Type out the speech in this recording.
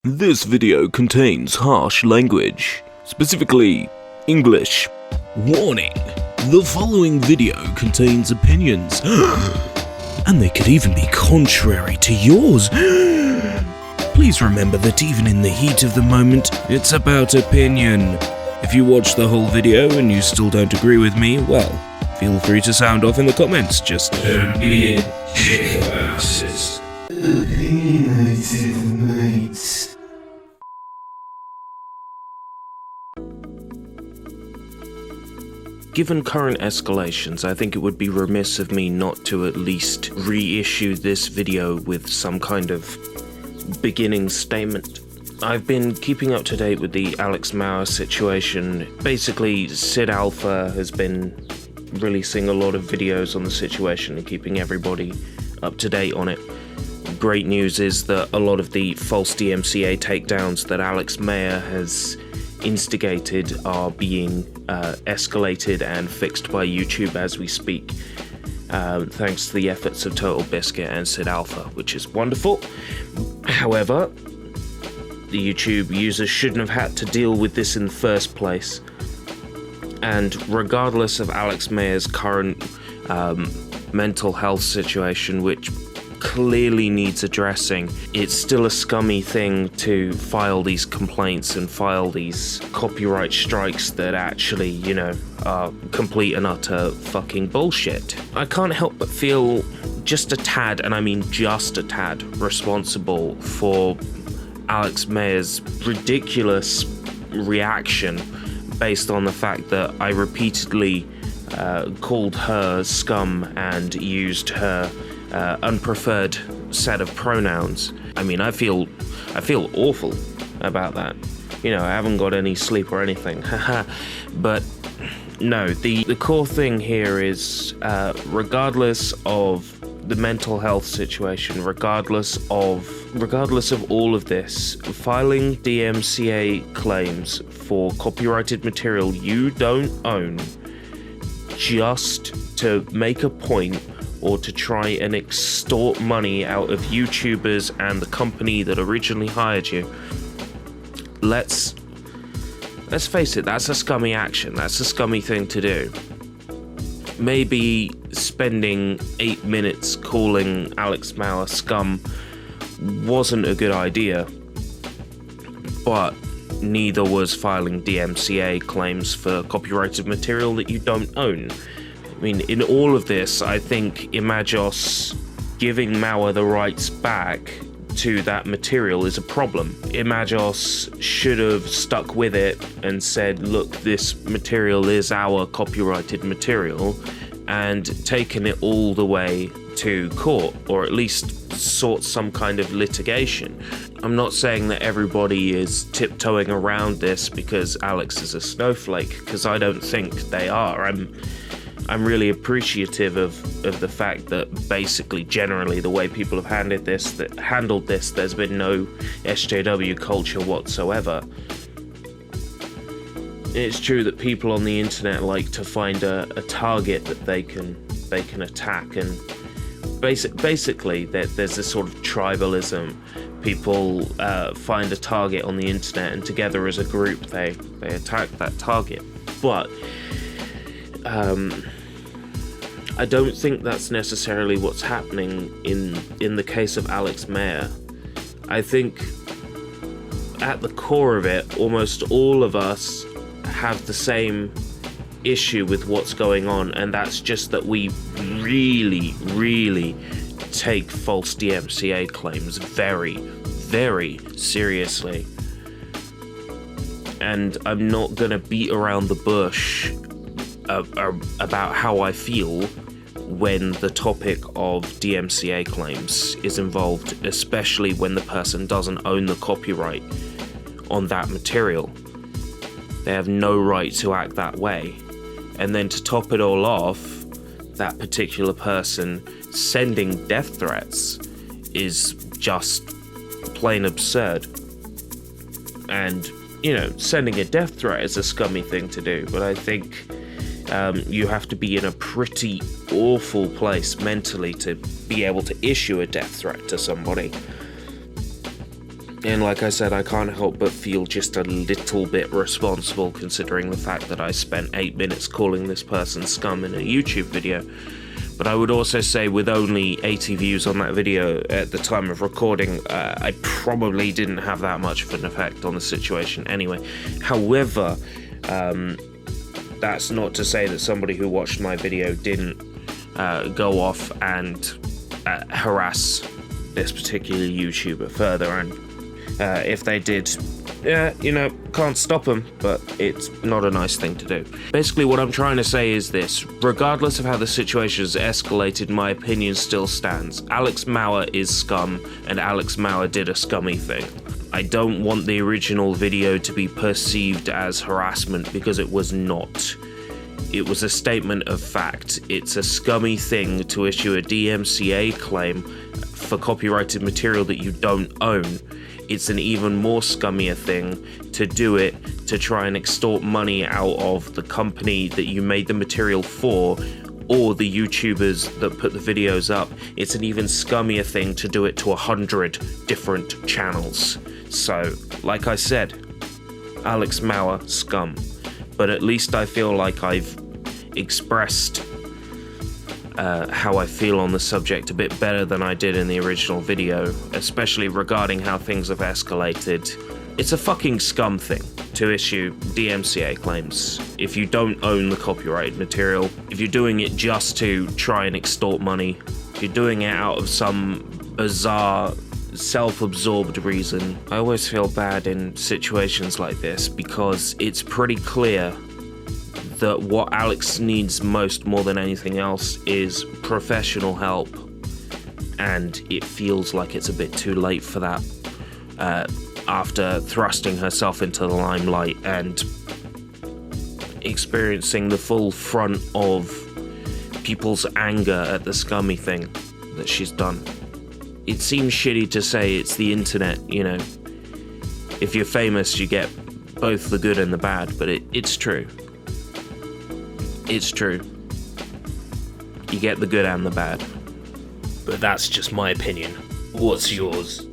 This video contains harsh language, specifically English. Warning: the following video contains opinions, and they could even be contrary to yours. Please remember that even in the heat of the moment, it's about opinion. If you watch the whole video and you still don't agree with me, well, feel free to sound off in the comments. Just don't be a dick about it. Opinionated mates. Given current escalations, I think it would be remiss of me not to at least reissue this video with some kind of beginning statement. I've been keeping up to date with the Alex Mauer situation. Basically, Sid Alpha has been releasing a lot of videos on the situation and keeping everybody up to date on it. Great news is that a lot of the false DMCA takedowns that Alex Mauer has instigated are being escalated and fixed by YouTube as we speak, thanks to the efforts of Total Biscuit and Sid Alpha, which is wonderful. However, the YouTube users shouldn't have had to deal with this in the first place, and regardless of Alex Mauer's current mental health situation, which clearly needs addressing, it's still a scummy thing to file these complaints and file these copyright strikes that actually, you know, are complete and utter fucking bullshit. I can't help but feel just a tad, and I mean just a tad, responsible for Alex Mauer's ridiculous reaction based on the fact that I repeatedly called her scum and used her unpreferred set of pronouns. I mean, I feel awful about that. You know, I haven't got any sleep or anything. But no, the core thing here is, regardless of the mental health situation, regardless of all of this, filing DMCA claims for copyrighted material you don't own just to make a point or to try and extort money out of YouTubers and the company that originally hired you. Let's face it, that's a scummy action. That's a scummy thing to do. Maybe spending 8 minutes calling Alex Mauer scum wasn't a good idea, but neither was filing DMCA claims for copyrighted material that you don't own. I mean, in all of this, I think Imajos giving Mauer the rights back to that material is a problem. Imajos should have stuck with it and said, look, this material is our copyrighted material, and taken it all the way to court, or at least sought some kind of litigation. I'm not saying that everybody is tiptoeing around this because Alex is a snowflake, because I don't think they are. I'm really appreciative of the fact that basically, generally, the way people have handled this, there's been no SJW culture whatsoever. It's true that people on the internet like to find a target that they can attack, and basically there's this sort of tribalism. People find a target on the internet, and together as a group they attack that target. But I don't think that's necessarily what's happening in the case of Alex Mauer. I think at the core of it, almost all of us have the same issue with what's going on, and that's just that we really, really take false DMCA claims very, very seriously. And I'm not gonna beat around the bush about how I feel when the topic of DMCA claims is involved, especially when the person doesn't own the copyright on that material. They have no right to act that way. And then to top it all off, that particular person sending death threats is just plain absurd. And, you know, sending a death threat is a scummy thing to do, but I think you have to be in a pretty awful place mentally to be able to issue a death threat to somebody. And like I said, I can't help but feel just a little bit responsible, considering the fact that I spent 8 minutes calling this person scum in a YouTube video. But I would also say, with only 80 views on that video at the time of recording, I probably didn't have that much of an effect on the situation anyway. However, that's not to say that somebody who watched my video didn't go off and harass this particular YouTuber further, and if they did, you know, can't stop them, but it's not a nice thing to do. Basically, what I'm trying to say is this: regardless of how the situation has escalated, my opinion still stands. Alex Mauer is scum, and Alex Mauer did a scummy thing. I don't want the original video to be perceived as harassment, because it was not. It was a statement of fact. It's a scummy thing to issue a DMCA claim for copyrighted material that you don't own. It's an even more scummier thing to do it to try and extort money out of the company that you made the material for, or the YouTubers that put the videos up. It's an even scummier thing to do it to 100 different channels. So, like I said, Alex Mauer, scum. But at least I feel like I've expressed how I feel on the subject a bit better than I did in the original video, especially regarding how things have escalated. It's a fucking scum thing to issue DMCA claims if you don't own the copyrighted material, if you're doing it just to try and extort money, if you're doing it out of some bizarre, self-absorbed reason. I always feel bad in situations like this, because it's pretty clear that what Alex needs most, more than anything else, is professional help, and it feels like it's a bit too late for that after thrusting herself into the limelight and experiencing the full front of people's anger at the scummy thing that she's done. It seems shitty to say it's the internet, you know. If you're famous, you get both the good and the bad, but it's true. It's true. You get the good and the bad. But that's just my opinion. What's yours?